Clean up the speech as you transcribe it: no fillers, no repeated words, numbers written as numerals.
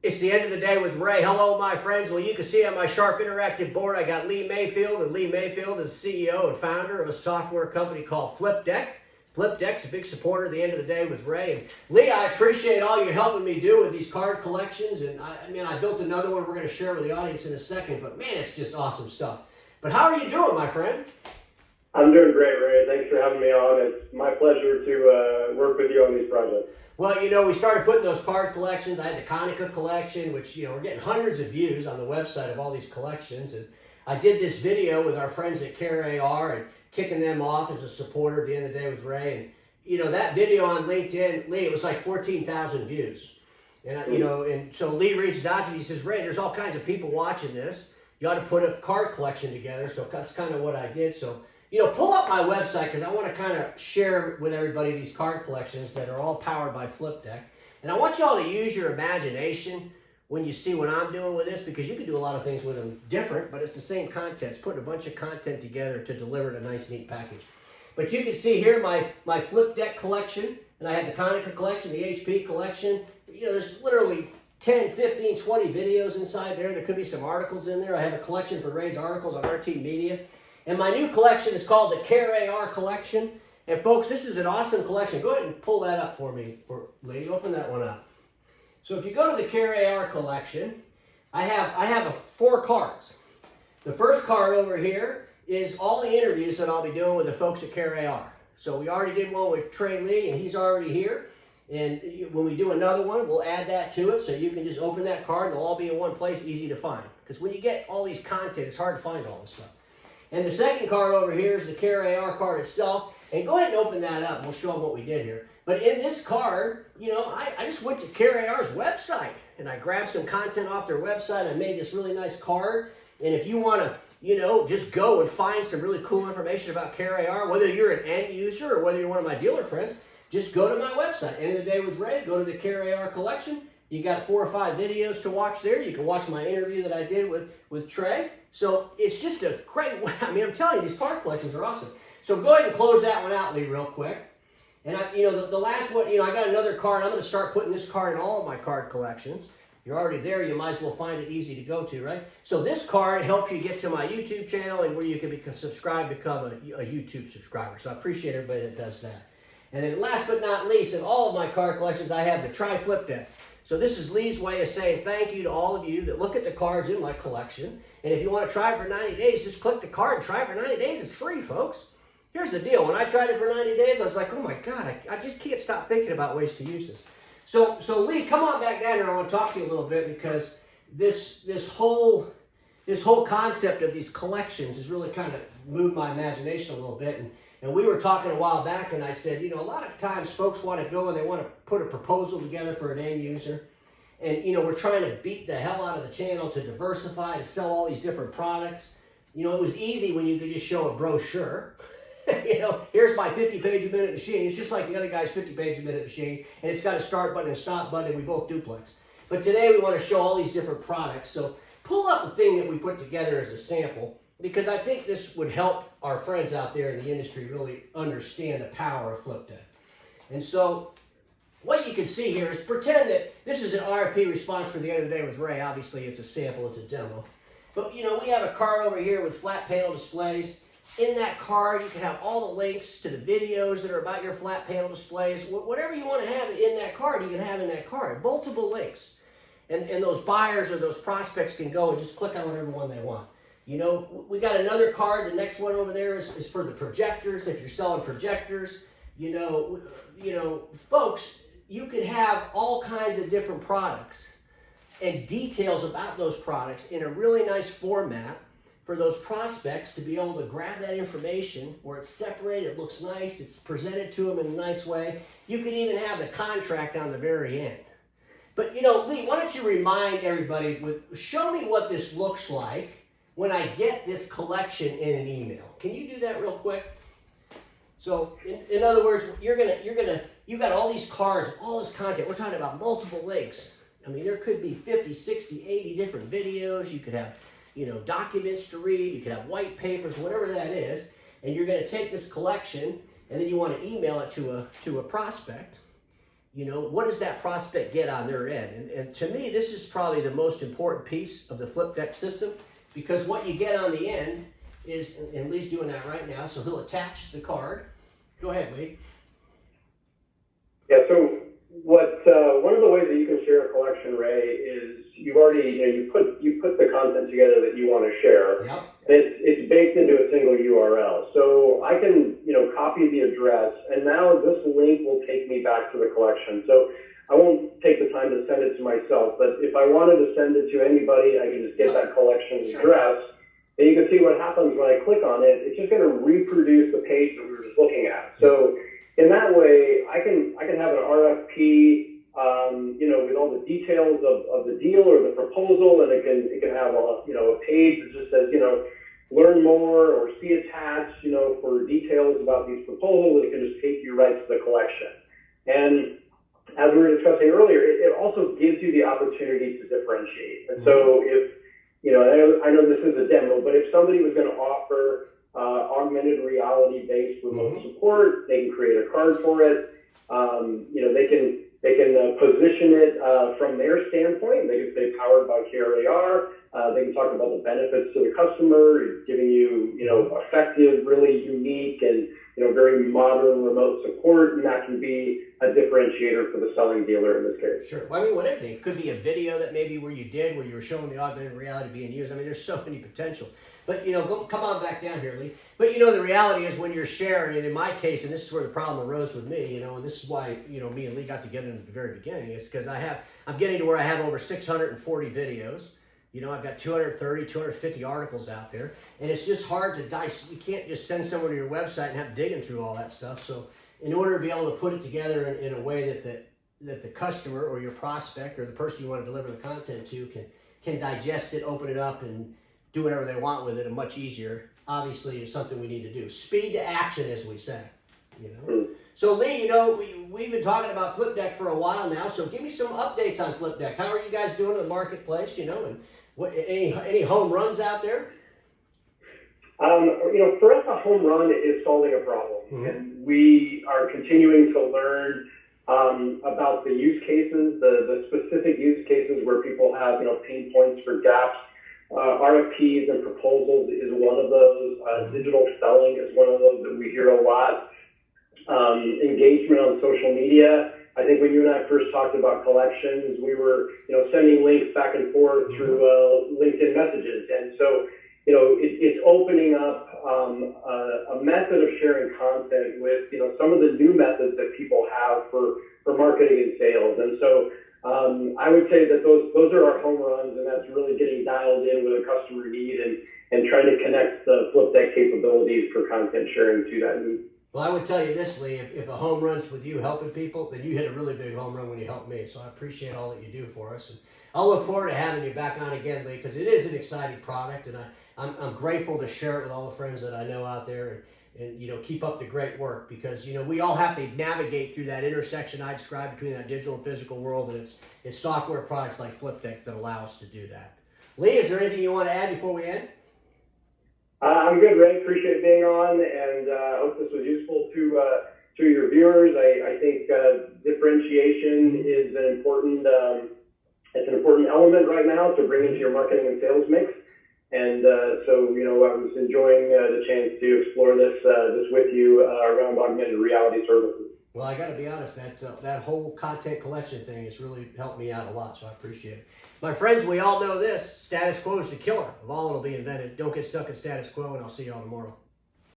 It's the end of the day with Ray. Hello, my friends. Well, you can see on my Sharp Interactive board, I got Lee Mayfield, and Lee Mayfield is CEO and founder of a software company called Flipdeck. Flipdeck's a big supporter at the end of the day with Ray. And Lee, I appreciate all you're helping me do with these card collections. And I built another one we're going to share with the audience in a second. But man, it's just awesome stuff. But how are you doing, my friend? I'm doing great, Ray. Thanks for having me on. It's my pleasure to work with you on these projects. Well, we started putting those card collections. I had the Konica collection, which, we're getting hundreds of views on the website of all these collections. And I did this video with our friends at Care AR and kicking them off as a supporter at the end of the day with Ray. And, that video on LinkedIn, Lee, it was like 14,000 views. And, and so Lee reached out to me. He says, Ray, there's all kinds of people watching this. You ought to put a card collection together. So that's kind of what I did. So, pull up my website because I want to kind of share with everybody these card collections that are all powered by Flipdeck. And I want you all to use your imagination when you see what I'm doing with this, because you can do a lot of things with them different, but it's the same content. It's putting a bunch of content together to deliver a nice, neat package. But you can see here my Flipdeck collection, and I have the Konica collection, the HP collection. There's literally 10, 15, 20 videos inside there. There could be some articles in there. I have a collection for Ray's articles on RT Media. And my new collection is called the Care AR collection. And folks, this is an awesome collection. Go ahead and pull that up for me, Lee. Open that one up. So if you go to the Care AR collection, I have 4 cards. The first card over here is all the interviews that I'll be doing with the folks at Care AR. So we already did one with Trey Lee, and he's already here. And when we do another one, we'll add that to it, so you can just open that card. They'll all be in one place, easy to find. Because when you get all these content, it's hard to find all this stuff. And the second card over here is the Care AR card itself. And go ahead and open that up, and we'll show them what we did here. But in this card, I just went to Care AR's website, and I grabbed some content off their website. I made this really nice card. And if you want to, just go and find some really cool information about Care AR, whether you're an end user or whether you're one of my dealer friends, just go to my website. End of the day with Ray, go to the Care AR collection. You got 4 or 5 videos to watch there. You can watch my interview that I did with Trey. So it's just a great way. I'm telling you, these card collections are awesome. So go ahead and close that one out, Lee, real quick. And the last one, I got another card. I'm going to start putting this card in all of my card collections. You're already there. You might as well find it easy to go to, right? So this card helps you get to my YouTube channel and where you can become a YouTube subscriber. So I appreciate everybody that does that. And then last but not least, in all of my card collections, I have the Try Flipdeck. So this is Lee's way of saying thank you to all of you that look at the cards in my collection. And if you want to try it for 90 days, just click the card and try it for 90 days. It's free, folks. Here's the deal. When I tried it for 90 days, I was like, oh my God, I just can't stop thinking about ways to use this. So Lee, come on back down here. I want to talk to you a little bit because this whole concept of these collections has really kind of moved my imagination a little bit. And we were talking a while back, and I said, a lot of times folks want to go and they want to put a proposal together for an end user. And, we're trying to beat the hell out of the channel to diversify, to sell all these different products. It was easy when you could just show a brochure. Here's my 50-page-a-minute machine. It's just like the other guy's 50-page-a-minute machine, and it's got a start button and stop button, and we both duplex. But today we want to show all these different products. So pull up the thing that we put together as a sample, because I think this would help our friends out there in the industry really understand the power of Flipdeck. And so what you can see here is pretend that this is an RFP response for the end of the day with Ray. Obviously, it's a sample, it's a demo. But, we have a card over here with flat panel displays. In that card, you can have all the links to the videos that are about your flat panel displays. Whatever you want to have in that card, you can have in that card. Multiple links. And those buyers or those prospects can go and just click on whatever one they want. We got another card. The next one over there is for the projectors. If you're selling projectors, folks, you can have all kinds of different products and details about those products in a really nice format for those prospects to be able to grab that information where it's separated, it looks nice, it's presented to them in a nice way. You can even have the contract on the very end. But, Lee, why don't you remind everybody, show me what this looks like when I get this collection in an email. Can you do that real quick? So, in other words, you've got all these cards, all this content. We're talking about multiple links. There could be 50, 60, 80 different videos. You could have, documents to read. You could have white papers, whatever that is. And you're going to take this collection, and then you want to email it to a prospect. you know, what does that prospect get on their end? And to me, this is probably the most important piece of the Flipdeck system, because what you get on the end is, and Lee's doing that right now, so he'll attach the card. Go ahead, Lee. Yeah, so one of the ways that you can share a collection, Ray, is you've already, you put the content together that you want to share. Yep. And it's baked into a single URL. So I can, copy the address, and now this link will take me back to the collection. So I won't take the time to send it to myself, but if I wanted to send it to anybody, I can just get that collection address. And you can see what happens when I click on it. It's just going to reproduce the page that we were just looking at. So in that way, I can have an RFP, with all the details of the deal or the proposal, and it can have a page that just says, learn more or see attached, for details about these proposals. It can just take you right to the collection. And as we were discussing earlier, it also gives you the opportunity to differentiate. And so if, I know this is a demo, but if somebody was going to offer augmented reality-based remote support, they can create a card for it. They can position it from their standpoint. They can say powered by KRAR. They can talk about the benefits to the customer, giving you, effective, really unique, and very modern remote support, and that can be a differentiator for the selling dealer in this case. Sure. Well, I mean, whatever. It could be a video that maybe where you were showing the augmented reality being used. I mean, there's so many potential. But, come on back down here, Lee. But, the reality is when you're sharing, and in my case, and this is where the problem arose with me, and this is why, me and Lee got together in the very beginning, is because I'm getting to where I have over 640 videos. I've got 230, 250 articles out there, and it's just hard to dice. You can't just send someone to your website and have digging through all that stuff. So in order to be able to put it together in a way that the customer or your prospect or the person you want to deliver the content to can digest it, open it up, and do whatever they want with it, and much easier, obviously, is something we need to do. Speed to action, as we say. So Lee, we've been talking about Flipdeck for a while now, so give me some updates on Flipdeck. How are you guys doing in the marketplace, and what, any home runs out there? For us, a home run is solving a problem, and we are continuing to learn about the use cases, the specific use cases where people have, pain points for gaps. RFPs and proposals is one of those. Digital selling is one of those that we hear a lot. Engagement on social media. I think when you and I first talked about collections, we were, sending links back and forth through LinkedIn messages. And so, it's opening up a method of sharing content with, some of the new methods that people have for marketing and sales. And so I would say that those are our home runs, and that's really getting dialed in with a customer need and trying to connect the Flipdeck capabilities for content sharing to that need. Well, I would tell you this, Lee, if a home run's with you helping people, then you hit a really big home run when you help me. So I appreciate all that you do for us. And I'll look forward to having you back on again, Lee, because it is an exciting product, and I'm grateful to share it with all the friends that I know out there, and keep up the great work, because, we all have to navigate through that intersection I described between that digital and physical world, and it's software products like Flipdeck that allow us to do that. Lee, is there anything you want to add before we end? I'm good, Ray. Appreciate being on, and hope this was useful to your viewers. I think differentiation is an important element right now to bring into your marketing and sales mix. And so I was enjoying the chance to explore this with you around augmented reality services. Well, I got to be honest, that whole content collection thing has really helped me out a lot, so I appreciate it. My friends, we all know this: status quo is the killer of all that'll be invented. Don't get stuck in status quo, and I'll see you all tomorrow.